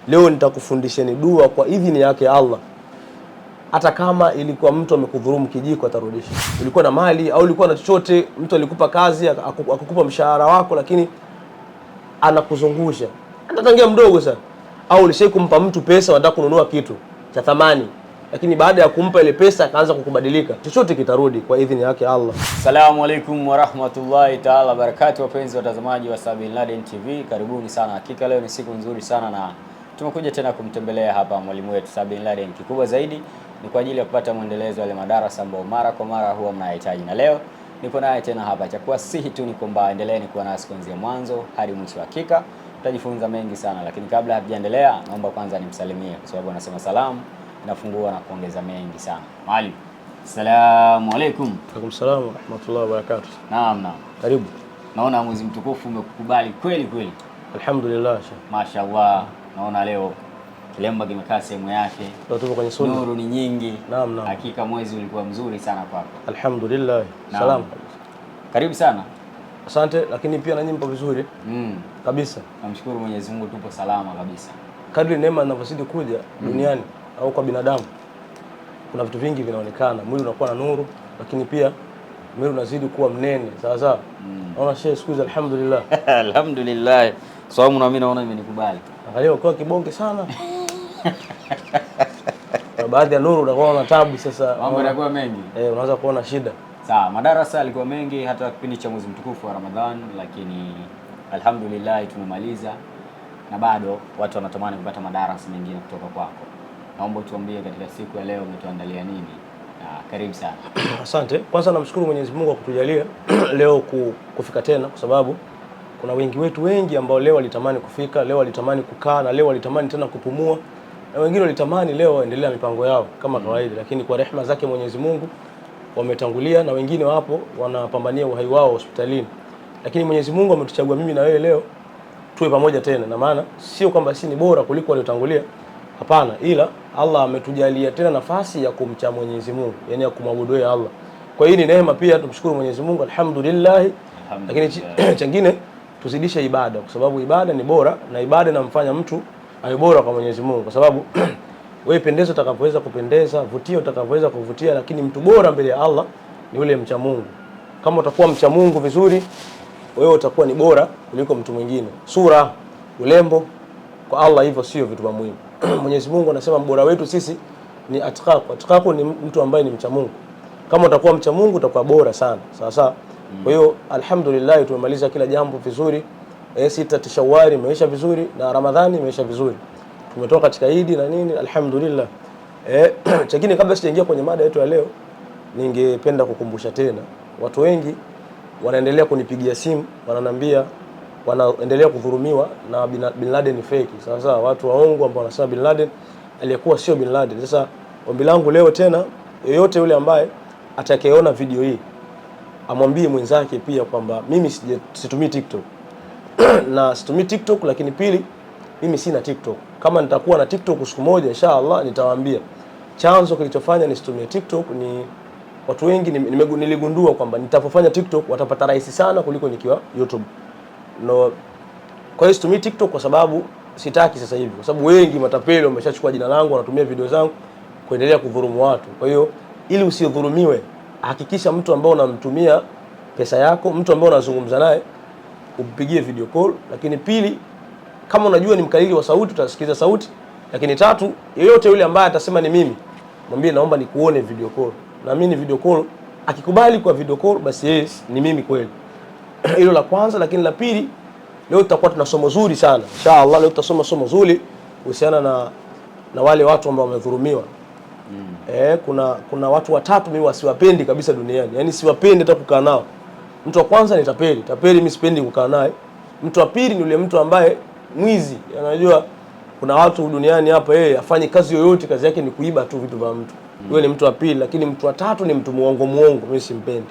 leo nitakufundisheni dua kwa idhini yake Allah. Hata kama ilikuwa mtu amekudhulumu kijiko atarudisha. Ulikuwa na mali au ulikuwa na chochote, mtu alikupa kazi akakupa mshahara wako, lakini anakuzungusha. Hata tangia mdogo sana. Au ulishai kumpa mtu pesa unataka kununua kitu cha thamani, lakini baada ya kumpa ile pesa akaanza kukubadilika, chochote kitarudi kwa idhini yake Allah. Assalamu alaikum warahmatullahi ta'ala wabarakatuh, wapenzi watazamaji wa Sir Bin Laden TV, karibuni sana. Hakika leo ni siku nzuri sana na tumekuja tena kumtembelea hapa mwalimu wetu Sir Bin Laden. Kikubwa zaidi ni kwa ajili ya kupata mwendelezo wa madarasa ambayo mara kwa mara huwa mnahitaji, na leo nipo naye tena hapa. Cha kuwasihi tu ni kwamba endeleeni kuwa nasi kuanzia mwanzo hadi mwisho. Hakika tutajifunza mengi sana, lakini kabla hatujaendelea naomba kwanza nimsalimie, kwa sababu anasema salamu inafungua na kuongeza mengi sana. Mwalimu, assalamu alaikum. Alaikum salaam wa rahmatullahi wa barakatuh. Naam. Karibu. Naona mwezi mtukufu umekukubali kweli kweli. Alhamdulillah. Mashaallah. Naona leo kilemba kimekaa sehemu yake. Tupo kwenye sunna. Nuru ni nyingi. Naam. Hakika mwezi ulikuwa mzuri sana kwako. Alhamdulillah. Salam. Karibu sana. Asante, lakini pia nanyi mpo vizuri? Kabisa. Namshukuru Mwenyezi Mungu tupo salama kabisa. Kadri neema zinavyozidi kuja duniani au kwa binadamu, kuna vitu vingi vinaonekana. Mwili unakuwa na nuru, lakini pia mwili unazidi kuwa mnene. Sawa sawa. Naona shehe siku hizi alhamdulillah. Alhamdulillah. Sababu na mimi naona imenikubali. Angalia ukiwa kibonge sana. Na baadhi ya nuru unakuwa na tabu sasa. Mambo yanakuwa mengi. Unaanza kuona shida. Sawa, madarasa yalikuwa mengi hata kipindi cha mwezi mtukufu wa Ramadhan, lakini alhamdulillah tumemaliza na bado watu wanatamani kupata madarasa mengine kutoka kwako. Naomba tuambie katika siku ya leo umetuandalia nini? Karibu sana. Asante. Kwanza namshukuru Mwenyezi Mungu kwa kutujalia leo kufika tena, kwa sababu kuna wengi wetu wengi ambao leo walitamani kufika, leo walitamani kukaa, na leo walitamani tena kupumua, na wengine walitamani leo waendelea mipango yao kama kawaida, lakini kwa rehema zake Mwenyezi Mungu wametangulia, na wengine wapo wanapambania uhai wao hospitalini. Lakini Mwenyezi Mungu ametuchagua mimi na wewe leo tuwe pamoja tena, na maana sio kwamba si ni bora kuliko waliotangulia, hapana, ila Allah ametujalia tena nafasi ya kumcha Mwenyezi Mungu, yani ya kumwabudu yeye Allah. Kwa hiyo ni neema pia, tumshukuru Mwenyezi Mungu alhamdulillah. Lakini chengine tuzidishe ibada, kwa sababu ibada ni bora, na ibada inamfanya mtu awe bora kwa Mwenyezi Mungu, kwa sababu wewe pendeza utakapoweza kupendeza, vutia utakapoweza kuvutia, lakini mtu bora mbele ya Allah ni yule mcha Mungu. Kama utakuwa mcha Mungu vizuri, wewe utakuwa ni bora kuliko mtu mwingine. Sura, ulembo kwa Allah hivyo sio vitu vya muhimu. Mwenyezi Mungu anasema mbora wetu sisi ni atqaku. Atqaku ni mtu ambaye ni mcha Mungu. Kama utakuwa mcha Mungu utakuwa bora sana. Sawa sawa. Kwa hiyo alhamdulillah tumemaliza kila jambo vizuri. Sita Shawwal imeisha vizuri na Ramadhani imeisha vizuri. Tumetoka katika Eid na nini, alhamdulillah. Chengine kabla sijaingia kwenye mada yetu ya leo, ningependa kukumbusha tena, watu wengi wanaendelea kunipigia simu, wananiambia wanaendelea kudhulumiwa na Bin Laden fake. Sawa sawa, watu waongo ambao wanasema Bin Laden aliyekuwa sio Bin Laden. Sasa ombi langu leo tena, yeyote yule ambaye atakayeona video hii amwambie mwenzake pia kwamba mimi situmii TikTok. Na situmii TikTok, lakini pili mimi sina TikTok. Kama nitakuwa na TikTok siku moja inshallah nitawaambia. Chanzo kilichofanya nisitumie TikTok ni watu wengi niligundua kwamba nitapofanya TikTok watapata rahisi sana kuliko nikiwa YouTube. No. Kwa hiyo situmii TikTok kwa sababu sitaki sasa hivi, kwa sababu wengi matapeli wameshachukua jina langu, wanatumia video zangu kuendelea kudhulumu watu. Kwa hiyo ili usidhulumiwe, hakikisha mtu ambao unamtumia pesa yako, mtu ambao unazungumza naye, umpigie video call. Lakini pili, kama unajua ni mkalili wa sauti utasikiza sauti. Lakini tatu, yeyote yule ambaye atasema ni mimi, mwambie naomba nikuone video call. Na mimi ni video call, akikubali kwa video call basi yes ni mimi kweli. Hilo la kwanza. Lakini la pili, leo tutakuwa tuna somo zuri sana. Inshallah leo tutasoma somo zuri kuhusiana na wale watu ambao wamedhulumiwa. Kuna watu watatu mimi wasiwapendi kabisa duniani. Yaani siwapendi hata kukaa nao. Mtu wa kwanza ni tapeli. Tapeli mimi sipendi kukaa naye. Mtu wa pili ni yule mtu ambaye mwizi. Unajua kuna watu duniani hapa yeye afanye kazi yoyote, kazi yake ni kuiba tu vitu vya mtu. Yule ni mtu wa pili. Lakini mtu wa tatu ni mtu muongo, mimi simpendi.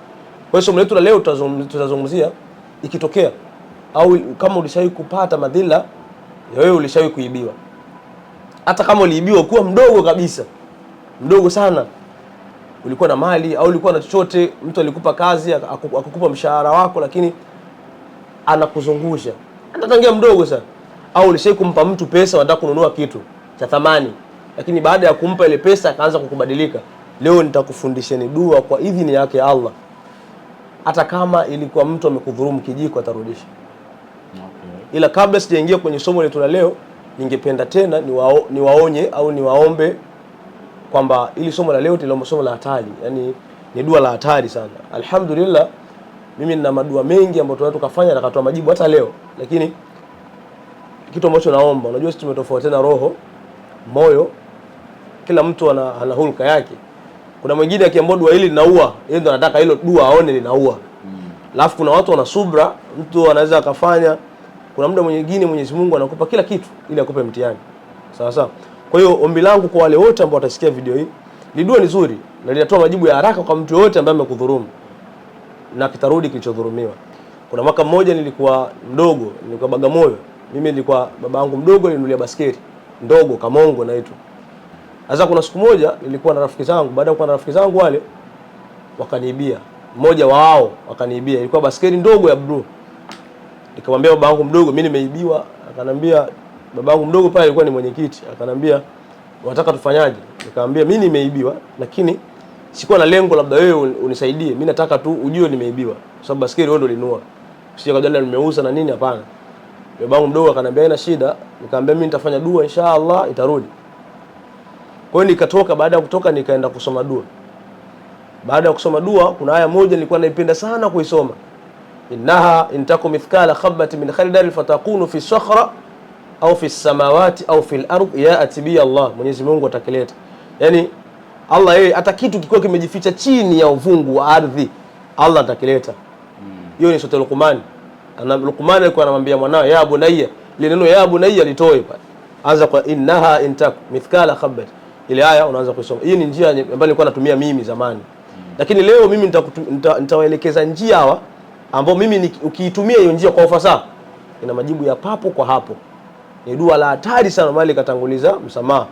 Kwa hiyo somo letu la leo tutazungumzia ikitokea au kama ulishawahi kupata madhila ya wewe ulishawahi kuibiwa. Hata kama uliibiwa ukiwa mdogo kabisa, mdogo sana, ulikuwa na mali au ulikuwa na chochote, mtu alikupa kazi akakupa mshahara wako, lakini anakuzungusha. Hata tangia mdogo sana. au ulishai kumpa mtu pesa unataka kununua kitu cha thamani, lakini baada ya kumpa ile pesa akaanza kukubadilika. Leo nitakufundisheni dua kwa idhini yake Allah, hata kama ilikuwa mtu amekudhulumu kijiko atarudisha. Okay. Ila kabla sijaingia kwenye somo letu la leo, ningependa tena niwaonye au niwaombe kwamba ili somo la leo ni somo la hatari, yani ni dua la hatari sana. Alhamdulillah, mimi nina madua mengi ambayo tunaweza tukafanya na kutoa majibu hata leo, lakini kitu ambacho naomba, unajua sisi tumetofautiana roho, moyo, kila mtu ana hulka yake. Kuna mwingine akiambiwa dua hili linaua, yeye ndo anataka hilo dua aone linaua. Alafu kuna watu wana subra, mtu anaweza akafanya. Kuna muda mwingine Mwenyezi Mungu anakupa kila kitu ili akupe mtihani. Sawa sawa. Kwa hiyo ombi langu kwa wale wote ambao watasikia video hii, ni dua nzuri na linatoa majibu ya haraka kwa mtu yote ambaye amekudhulumu na kitarudi kilichodhulumiwa. Kuna mwaka mmoja nilikuwa mdogo, nilikuwa Bagamoyo. Mimi nilikuwa babangu mdogo alininunulia basketi ndogo Kamongo naitwa. Sasa kuna siku moja nilikuwa na rafiki zangu, baada ya kuwa na rafiki zangu wale wakaniibia. Mmoja wao wakaniibia, ilikuwa basketi ndogo ya blue. Nikamwambia babangu mdogo mimi nimeibiwa, akanambia babangu mdogo pale alikuwa ni mwenyekiti, akanambia unataka tufanyaje? Nikamwambia mimi nimeibiwa, lakini sikuwa na lengo labda wewe unisaidie. Mimi nataka tu ujue nimeibiwa, kwa sababu basketi wewe ndio ulinunua. Sio kwa jana nimeuza na nini, hapana. Babangu mdogo akanambia haina shida. Nikamwambia mimi nitafanya dua inshallah itarudi. Kwa hiyo nikatoka, baada ya kutoka nikaenda kusoma dua. Baada ya kusoma dua kuna aya moja nilikuwa naipenda sana kuisoma. Innaha intakum mithqala khabatin min khardal fatakunu fi sakhra au fi samawati au fil ardh ya atibi Allah. Mwenyezi Mungu atakileta. Yaani Allah yeye hata kitu kikiwa kimejificha chini ya uvungu wa ardhi Allah atakileta. Hiyo ni sura Luqman. Luqman alikuwa anamwambia mwanae ya bunayya, ile neno ya bunayya litoe pale. Anza kwa innaha intakum mithqala khabat. Ile aya unaanza kusoma. Hii ni njia ambayo nilikuwa natumia mimi zamani. Lakini leo mimi nitawaelekeza njia hawa ambao mimi ukiitumia hiyo njia kwa ufasaha ina majibu ya papo kwa hapo. Ni dua la hatari sana, bali katanguliza msamaha.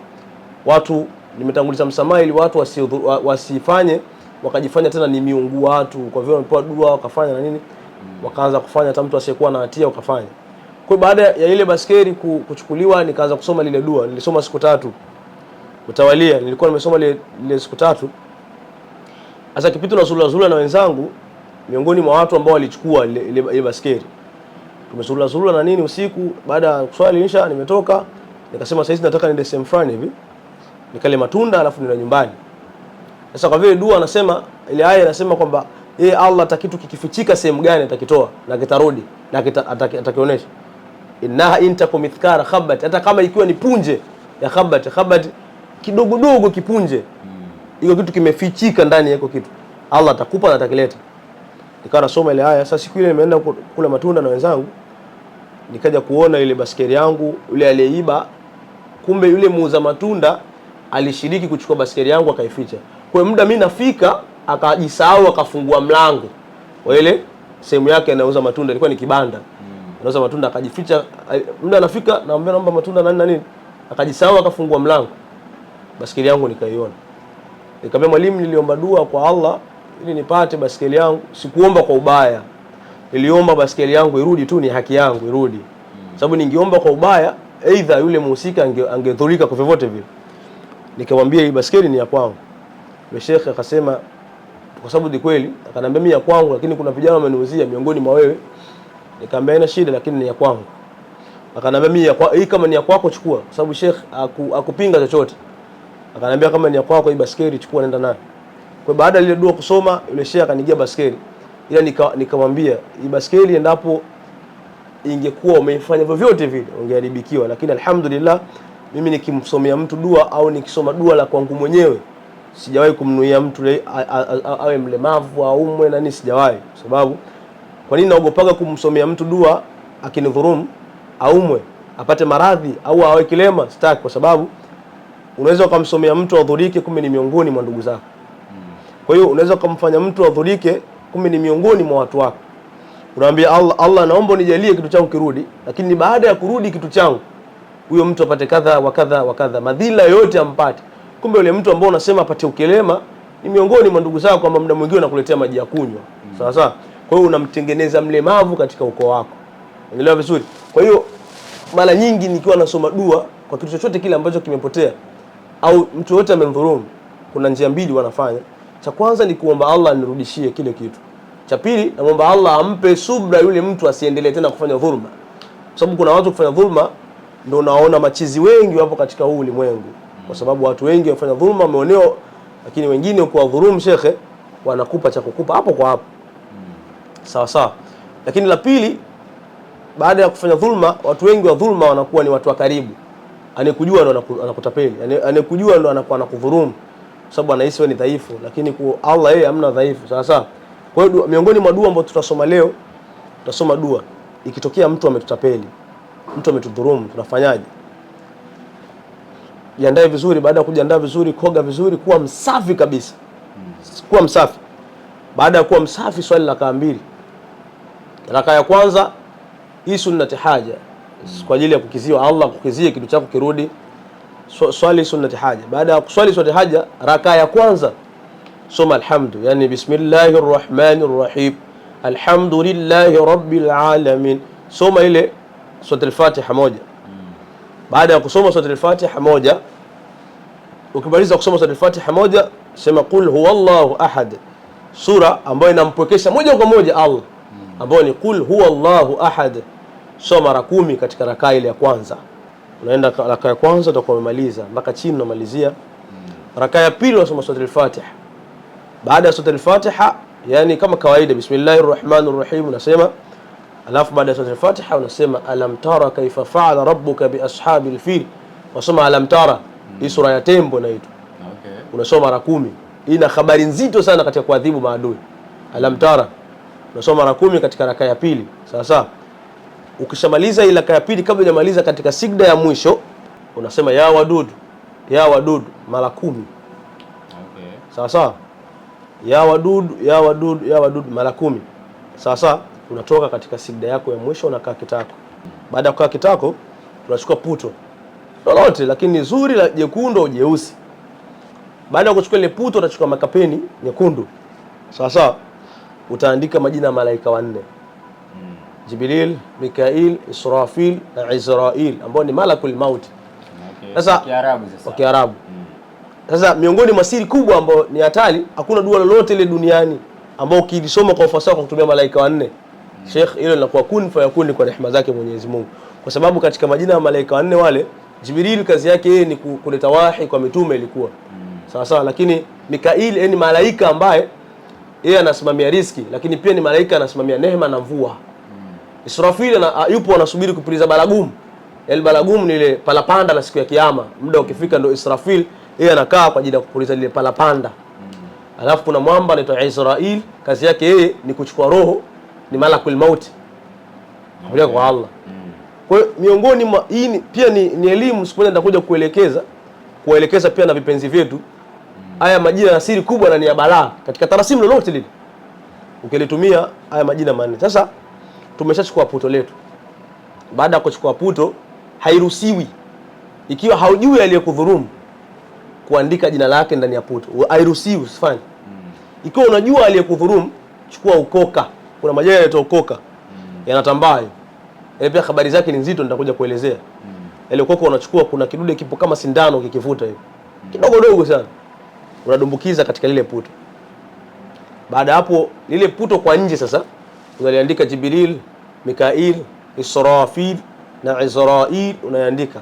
Watu nimetanguliza msamaha ili watu wasifanye wakajifanya tena ni miungu watu, kwa vile wamepewa dua wakafanya na nini, wakaanza kufanya hata mtu asiyekuwa na hatia ukafanya. Kwa baada ya ile baskeri kuchukuliwa nikaanza kusoma lile dua. Nilisoma siku 3 mtawalia, nilikuwa nimesoma ile siku 3. Sasa kipito na zula na wenzangu, miongoni mwa watu ambao walichukua ile baskeri, tumezula na nini usiku. Baada ya kuswali insha nimetoka, nikasema sasa hizi nataka niende sehemu fulani hivi nikale matunda alafu nina nyumbani. Sasa kwa vile dua anasema, ile aya inasema kwamba yeye Allah atakitu kikifichika sehemu gani atakitoa na kitarudi na atakionyesha. Innaha intakum mithqala khabat, hata kama ikiwa ni punje ya khabat kidogo dogo kipunje, hiyo kitu kimefichika ndani yako kitu, Allah atakupa na atakileta. Nikawa nasoma ile aya. Sasa siku ile nimeenda kula matunda na wenzangu, nikaja kuona ile baskeri yangu, yule aliyeiba, kumbe yule muuza matunda alishiriki kuchukua baskeri yangu akaificha. Kwa muda mimi nafika akajisahau akafungua mlango wa ile sehemu yake anauza matunda, ilikuwa ni kibanda. Anauza matunda akajificha. Muda anafika naomba naomba matunda nani na nini, akajisahau akafungua mlango. Baskeri yangu nikaiona. Nikamwambia mwalimu, niliomba dua kwa Allah ili nipate baskeli yangu, sikuomba kwa ubaya. Niliomba baskeli yangu irudi tu, ni haki yangu irudi. Sababu ningeomba kwa ubaya, aidha yule mhusika angedhurika kwa vyovyote vile. Nikamwambia hii baskeli ni ya kwangu. Yule shekhe akasema kwa sababu ni kweli, akaniambia mimi ya kwangu, lakini kuna vijana wameniuzia miongoni mwa wewe. Nikamwambia haina shida, lakini ni ya kwangu. Akaniambia mimi hii kama ni ya kwako chukua, kwa sababu shekhe akupinga chochote. Akaniambia kama ni ya kwako hii baskeli chukua nenda nayo. Kwa baada ile dua kusoma, yule shekhe akanigia baskeli. Ila nikamwambia hii baskeli endapo ingekuwa umeifanya vyovyote vile ungeharibikiwa, lakini alhamdulillah mimi nikimsomea mtu dua au nikisoma dua la kwangu mwenyewe sijawahi kumnuia mtu awe mlemavu au umwe na nini, sijawahi. Sababu kwa nini naogopaga kumsomea mtu dua akinidhurumu aumwe apate maradhi au awe kilema? Sitaki, kwa sababu unaweza ukamsomea mtu adhurike kumbe ni miongoni mwa ndugu zako. Kwa hiyo unaweza kumfanya mtu adhurike kumbe ni miongoni mwa watu wako. Unaambia Allah naomba unijalie kitu changu kirudi, lakini baada ya kurudi kitu changu huyo mtu apate kadha wa kadha wa kadha, madhila yote ampate. Kumbe yule mtu ambao unasema apate ukilema ni miongoni mwa ndugu zako, kwamba muda mwingine anakuletea maji ya kunywa. Sawa sawa. Kwa hiyo unamtengeneza mlemavu katika ukoo wako. Unaelewa vizuri? Kwa hiyo mara nyingi nikiwa nasoma dua kwa kitu chochote kile ambacho kimepotea au mtu yote amemdhulumu, kuna njia mbili wanafanya. Cha kwanza ni kuomba Allah anirudishie kile kitu. Cha pili naomba Allah ampe subra yule mtu asiendelee tena kufanya dhulma. Kwa sababu kuna watu kufanya dhulma ndio unaona machizi wengi wapo katika huu ulimwengu. Kwa sababu watu wengi wafanya dhulma wameonewa, lakini wengine kwa dhulum shekhe wanakupa cha kukupa hapo kwa hapo. Sawa sawa. Lakini la pili, baada ya kufanya dhulma, watu wengi wa dhulma wanakuwa ni watu wa karibu. Anekujua ndo anakutapeli. Anekujua ndo anakuwa anakudhulumu. Kwa sababu anahisi wewe ni dhaifu, lakini kwa Allah yeye hamna dhaifu. Sawa sawa. Kwa hiyo miongoni mwa dua ambazo tutasoma leo, tutasoma dua ikitokea mtu ametutapeli, mtu ametudhulumu, tunafanyaje? Jiandae vizuri. Baada ya kujiandaa vizuri, koga vizuri, kuwa msafi kabisa. Kuwa msafi. Baada ya kuwa msafi, swali rakaa mbili. Rakaa ya kwanza hii sunnati haja, kwa ajili ya kukiziwa Allah, kukizie kitu chako kirudi. Swali sunnati haja. Baada ya kuswali sunnati haja, rakaa ya kwanza soma alhamdu, yani bismillahir rahmanir rahim, alhamdulillahi rabbil alamin. Soma ile sura al-Fatiha moja. Baada ya kusoma sura al-Fatiha moja, ukimaliza kusoma sura al-Fatiha moja, sema qul huwallahu ahad, sura ambayo inampokesha moja kwa moja Allah, ambayo ni qul huwallahu ahad. Soma mara 10 katika rakaa ile ya kwanza. Unaenda rakaa ya kwanza utakuwa umemaliza mpaka chini unamalizia. Rakaa ya pili unasoma sura al-Fatiha. Baada ya sura al-Fatiha, yani kama kawaida, bismillahir rahmanir rahim unasema, alafu baada ya sura al-Fatiha unasema alam tara kaifa fa'ala rabbuka bi ashabil fil. Unasoma alam tara, hii sura ya tembo inaitwa. Okay. Unasoma mara 10. Hii ina habari nzito sana katika kuadhibu maadui. Alam tara unasoma mara 10 katika rakaa ya pili. Sawa sawa. Ukishamaliza ile rakaa ya pili, kabla hujamaliza katika sijda ya mwisho unasema ya wadud mara 10. Okay. Sawa sawa. Ya wadud mara 10. Sawa sawa. Unatoka katika sijda yako ya mwisho, unakaa kitako. Baada ya kukaa kitako, unachukua puto lolote, lakini nzuri la jekundu au jeusi. Baada ya kuchukua ile puto, utachukua makapeni nyekundu. Sawa sawa. Utaandika majina ya malaika wanne. Jibril, Mikail, Israfil na Israil, ambao ni malakul maut. Sasa Kiarabu sasa. Kwa Kiarabu. Sasa miongoni mwa siri kubwa ambayo ni hatari, hakuna dua lolote ile duniani ambao ukilisoma kwa ufasaha kwa kutumia malaika wanne, Sheikh, hilo linakuwa kun fayakun kwa rehema zake Mwenyezi Mungu. Kwa sababu katika majina ya malaika wanne wale, Jibril kazi yake yeye ni kuleta wahi kwa mitume ilikuwa. Sawa sawa, lakini Mikail ni malaika ambaye yeye anasimamia riziki, lakini pia ni malaika anasimamia neema na mvua. Israfil yupo anasubiri kupuliza baragumu. Baragumu ni ile palapanda la siku ya kiyama. Muda ukifika ndo Israfil yeye anakaa kwa ajili ya kupuliza ile palapanda. Alafu kuna mwamba anaitwa Israil, kazi yake yeye ni kuchukua roho, ni malakul maut. Bila kwa Allah. Kwa hiyo miongoni mwa hii pia ni elimu, siku moja nitakuja kuelekeza pia na vipenzi vyetu. Haya majina ya siri kubwa na ni ya balaa katika tarasimu lolote lile. Ukilitumia haya majina manne. Sasa tumeshachukua puto letu. Baada ya kuchukua puto, hairuhusiwi ikiwa haujui aliyekudhulumu kuandika jina lake ndani ya puto. Hairuhusiwi, usifanye. Ikiwa unajua aliyekudhulumu, chukua ukoka. Kuna majani yanaitwa ukoka. Yanatambaa. Ile pia habari zake ni nzito, nitakuja kuelezea. Ile ukoka unachukua, kuna kidude kipo kama sindano ukikivuta hivi. Kidogo dogo sana. Unadumbukiza katika lile puto. Baada hapo lile puto kwa nje sasa unaliandika Jibril, Mikail, Israfil na Israil, unaandika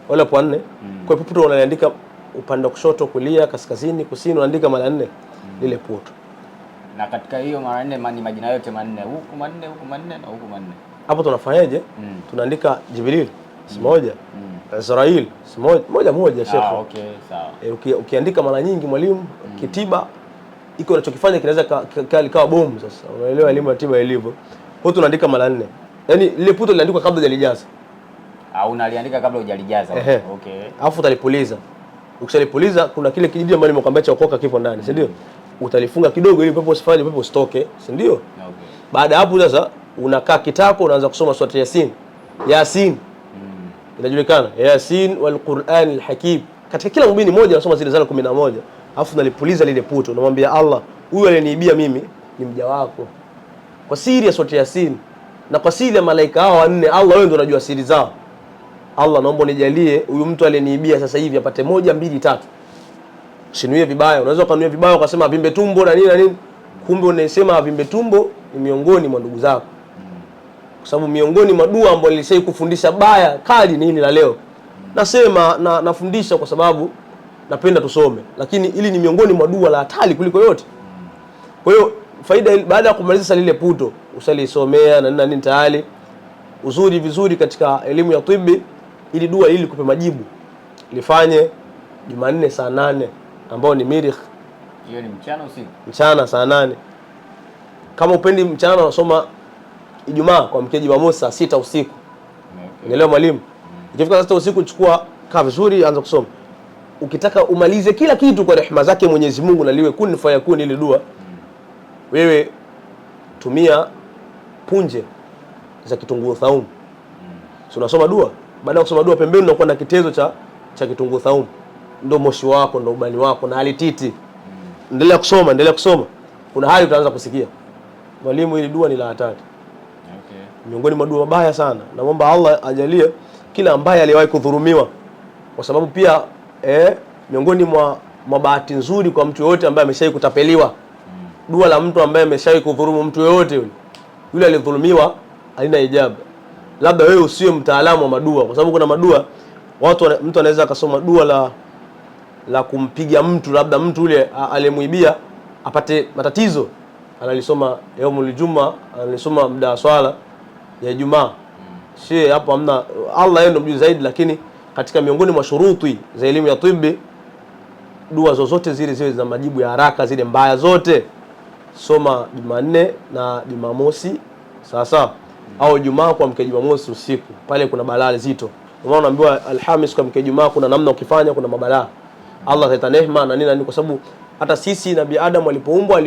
wala kwa 4. Kwa puto unaliandika upande wa kushoto, kulia, kaskazini, kusini, unaandika mara 4 lile puto. Na katika hiyo mara 4 ni majina yote manne, huku manne, huku manne na huku manne. Hapo tunafanyaje? Tunaandika Jibril moja, Israil moja Sheikh. Okay, sawa. Ukiandika mara nyingi mwalimu, kitiba iko unachokifanya kinaweza kawa bomu. Sasa unaelewa elimu ya tiba ilivyo. Kwa hiyo tunaandika mara 4. Yaani lile puto linaandikwa kabla hujalijaza. Unaliandika kabla hujalijaza. Okay. Alafu utalipuliza. Ukishalipuliza kuna kile kijiji ambacho nimekwambia cha ukoka kipo ndani, si ndio? Utalifunga kidogo ili pepo usifanye, pepo usitoke, si ndio? Okay. Baada hapo sasa unakaa kitako, unaanza kusoma sura Yasin. Inajulikana Yasin wal Qur'anil Hakim. Katika kila mubini moja unasoma zile zile 11. Alafu nalipuliza lile puto, unamwambia Allah, huyu aliyeniibia mimi ni mja wako. Kwa siri ya sura Yasin na kwa siri ya malaika hao wanne, Allah wewe ndio unajua siri zao. Allah naomba nijalie huyu mtu aliyeniibia sasa hivi apate 1 2 3. Usinuie vibaya. Unaweza kunuia vibaya ukasema avimbe tumbo na nini na nini. Kumbe unasema avimbe tumbo ni miongoni mwa ndugu zako. Kwa sababu miongoni mwa dua ambayo nilishawahi kufundisha baya kali ni hili la leo. Nasema nafundisha kwa sababu napenda tusome, lakini ili ni miongoni mwa dua la hatari kuliko yote. Kwa hiyo faida baada ya kumaliza lile puto, usalisomea na nini tayari. Uzuri vizuri katika elimu ya tibi, ili dua ili kupe majibu. Lifanye Jumanne saa 8 ambao ni mirikh. Hiyo ni mchana usiku? Mchana saa 8. Kama upendi mchana unasoma Ijumaa kwa mkeji wa Musa 6 usiku. Unaelewa mwalimu? Ikifika 6 usiku chukua kaa vizuri, anza kusoma. Ukitaka umalize kila kitu kwa rehema zake Mwenyezi Mungu na liwe kun fayakun ile dua, wewe tumia punje za kitunguu saumu. So unasoma dua, baada ya kusoma dua pembeni unakuwa na kitezo cha kitunguu saumu. Ndio moshi wako, ndio ubani wako na alititi. Endelea kusoma. Kuna hali utaanza kusikia. Mwalimu, ili dua ni la hatari. Miongoni mwa dua mabaya sana. Naomba Allah ajalie kila ambaye aliwahi kudhulumiwa. Kwa sababu pia miongoni mwa bahati nzuri kwa mtu yote ambaye ameshawahi kutapeliwa. Dua la mtu ambaye ameshawahi kudhulumu mtu yote yule alidhulumiwa halina ijaba. Labda wewe usiwe mtaalamu wa madua, kwa sababu kuna madua mtu anaweza akasoma dua la kumpiga mtu, labda mtu yule aliyemuibia apate matatizo, analisoma yaumul Jumaa, analisoma muda wa swala ya Ijumaa. Hapo hamna, Allah yeye ndiye mjui zaidi, lakini katika miongoni mwa shuruti za elimu ya tibi, dua zozote zile ziwe za majibu ya haraka, zile mbaya zote soma Jumanne na Jumamosi sawa, au Ijumaa kwa mke Jumamosi usiku. Pale kuna balaa zito. Unaona, unaambiwa Alhamis kwa mke Ijumaa kuna namna ukifanya kuna mabalaa. Allah ataita neema na nini, kwa sababu hata sisi Nabii Adam alipoumbwa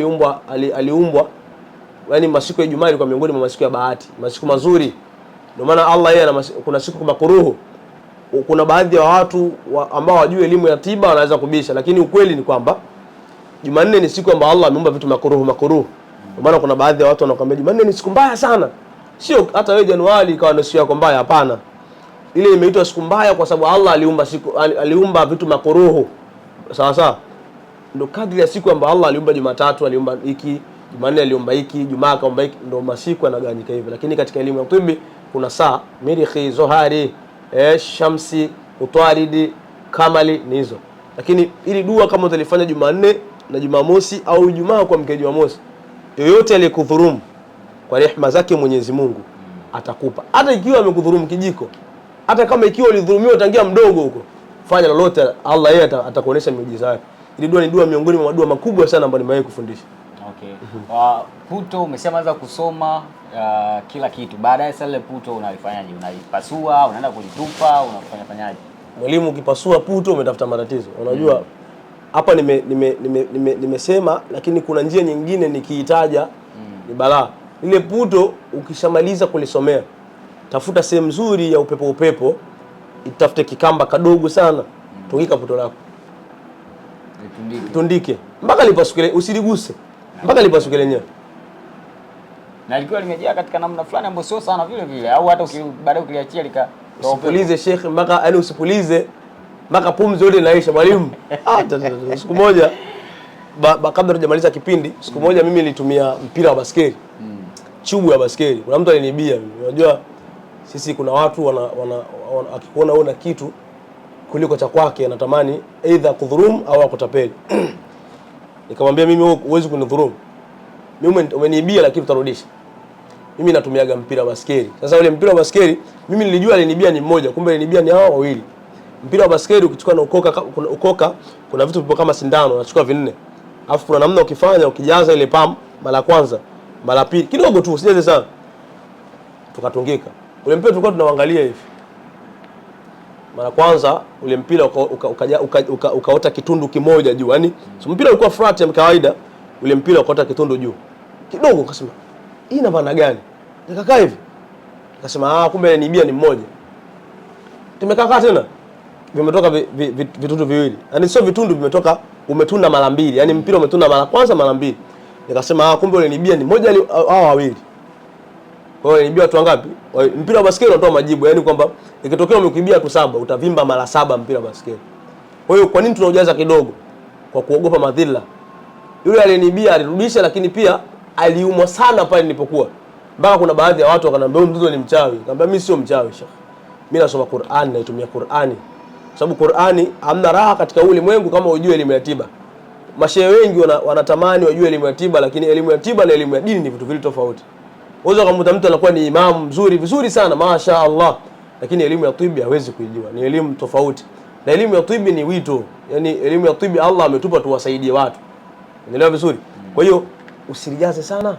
aliumbwa yani masiku ya Ijumaa ilikuwa miongoni mwa masiku ya bahati, masiku mazuri. Ndio maana Allah yeye kuna siku makruhu. Kuna baadhi ya watu ambao wajue elimu ya tiba wanaweza kubisha, lakini ukweli ni kwamba Jumanne ni siku ambayo Allah ameumba vitu makruhu. Ndio maana kuna baadhi ya watu wanakuambia Jumanne ni siku mbaya sana. Sio hata wewe Januari ikawa ni siku yako mbaya, hapana. Ile imeitwa siku mbaya kwa sababu Allah aliumba vitu makruhu. Sawa. Ndio kadri ya siku ambayo Allah aliumba Jumatatu aliumba hiki, Jumanne aliumba hiki, Jumaa akaumba hiki, ndio masiku yanagawanyika hivyo. Lakini katika elimu ya tibi kuna saa, mirikhi, zohari, shamsi, utwaridi, kamali ni hizo. Lakini ili dua kama utalifanya Jumanne na Jumamosi au Ijumaa kwa mke Jumamosi, yoyote aliyekudhulumu kwa rehema zake Mwenyezi Mungu atakupa. Hata ikiwa amekudhulumu kijiko, hata kama ikiwa ulidhulumiwa tangia mdogo huko, fanya lolote, Allah yeye atakuonesha miujiza yake. Ili dua ni dua miongoni mwa dua makubwa sana ambayo nimewahi kufundisha. Okay. Puto umeshaanza kusoma kila kitu. Baadaye sasa ile puto unalifanyaje? Unalipasua, unaenda kulitupa, unafanyaje? Mwalimu, ukipasua puto umetafuta matatizo. Unajua hapa nimesema, lakini kuna njia nyingine nikiitaja ni balaa. Ile puto ukishamaliza kulisomea, tafuta sehemu nzuri ya upepo, itafute kikamba kadogo sana, tungika puto lako. Tundike mpaka lipasuke, usiliguse mpaka lipasuke lenyewe. Na likiwa limejaa katika namna fulani ambayo sio sana vile au hata baadaye ukiachia usipulize Sheikh, mpaka yani usipulize mpaka pumzi yote inaisha mwalimu. Siku moja kabla tujamaliza kipindi, siku moja mimi nilitumia mpira wa baskeli. Chubu ya baskeli. Kuna mtu aliniibia mimi. Unajua sisi kuna watu akikuona wewe na kitu kuliko cha kwake anatamani either kudhulumu au akutapeli. Nikamwambia mimi huwezi kunidhulumu. Mimi umeniibia lakini utarudisha. Mimi natumiaga mpira wa baskeli. Sasa ule mpira wa baskeli mimi nilijua alinibia ni mmoja, kumbe alinibia ni hao wawili. Mpira wa baskeli ukichukua na ukoka kuna vitu vipo kama sindano, unachukua vinne. Alafu kuna namna ukifanya ukijaza ile pump mara kwanza, mara pili, kidogo tu usijaze sana. Tukatungika. Ule mpira tulikuwa tunaangalia hivi. Mara kwanza ule mpira ukaota kitundu kimoja juu. Yaani so mpira ulikuwa flat ya kawaida, ule mpira ukaota kitundu juu. Kidogo akasema, "Hii ina maana gani?" Nikakaa hivi. Akasema, kumbe nibia ni mmoja." Tumekaa tena. Vimetoka vitundu viwili. Yaani sio vitundu vimetoka, umetunda mara mbili. Yaani mpira umetunda mara kwanza mara mbili. Nikasema, kumbe ule nibia ni mmoja au wawili. Kwa hiyo aliniibia watu wangapi? Mpira wa baskeli unatoa majibu, yaani kwamba ikitokea umekuibia watu 7 utavimba mara 7 mpira wa baskeli. Kwa hiyo kwa nini tunaujaza kidogo? Kwa kuogopa madhila. Yule aliniibia alirudisha, lakini pia aliumwa sana pale nilipokuwa. Mpaka kuna baadhi ya watu wakaniambia huyu mtoto ni mchawi. Nikamwambia mimi sio mchawi Sheikh. Mimi nasoma Qur'an, naitumia Qur'ani. Kwa sababu Qur'ani hamna raha katika ulimwengu kama ujue elimu ya tiba. Mashehe wengi wanatamani wajue elimu ya tiba, lakini elimu ya tiba na elimu ya dini ni vitu viwili tofauti. Unaweza kumkuta mtu anakuwa ni imamu mzuri vizuri sana, Masha Allah, lakini elimu ya tiba hawezi kuijua. Ni elimu tofauti. Na elimu ya tiba ni wito. Yaani elimu ya tiba Allah ametupa tuwasaidie watu. Unaelewa vizuri? Kwa hiyo usilijaze sana.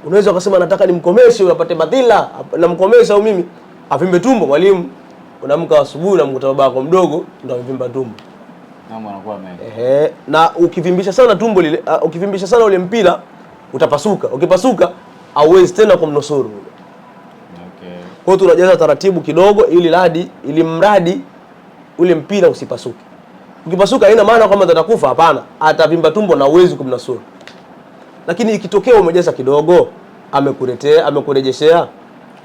Unaweza ukasema nataka nimkomeshe unapate madhila, namkomesha au mimi avimbe tumbo. Mwalimu, unaamka asubuhi unamkuta baba yako mdogo ndio amevimba tumbo. Mama anakuwa mengi. Na ukivimbisha sana tumbo lile, ukivimbisha sana ule mpira utapasuka. Ukipasuka hauwezi tena kumnusuru. Okay. Kwa hiyo tunajaza taratibu kidogo ili mradi ule mpira usipasuke. Ukipasuka haina maana kwamba atakufa, hapana. Atavimba tumbo na uwezi kumnusuru. Lakini ikitokea umejaza kidogo, amekurejeshea,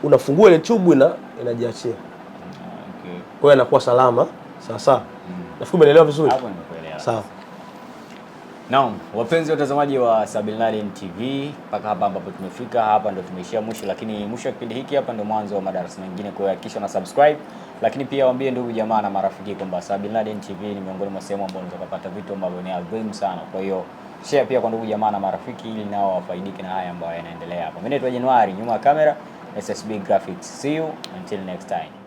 unafungua ile chubu inajiachia. Okay. Kwa hiyo anakuwa salama. Sawa. Nafikiri umeelewa vizuri. Hapo nimekuelewa. Sawa. Naam, wapenzi watazamaji wa Sabil Laden TV, mpaka hapa ambapo tumefika, hapa ndo tumeishia mwisho, lakini mwisho wa kipindi hiki hapa ndo mwanzo wa madarasa mengine. Kwa hiyo hakikisha na subscribe, lakini pia waambie ndugu jamaa na marafiki kwamba Sabil Laden TV ni miongoni mwa sehemu ambapo unaweza kupata vitu ambavyo ni adhimu sana. Kwa hiyo share pia kwa ndugu jamaa na marafiki ili nao wafaidike na haya ambayo yanaendelea hapa. Mimi naitwa Januari, nyuma ya kamera SSB Graphics. See you until next time.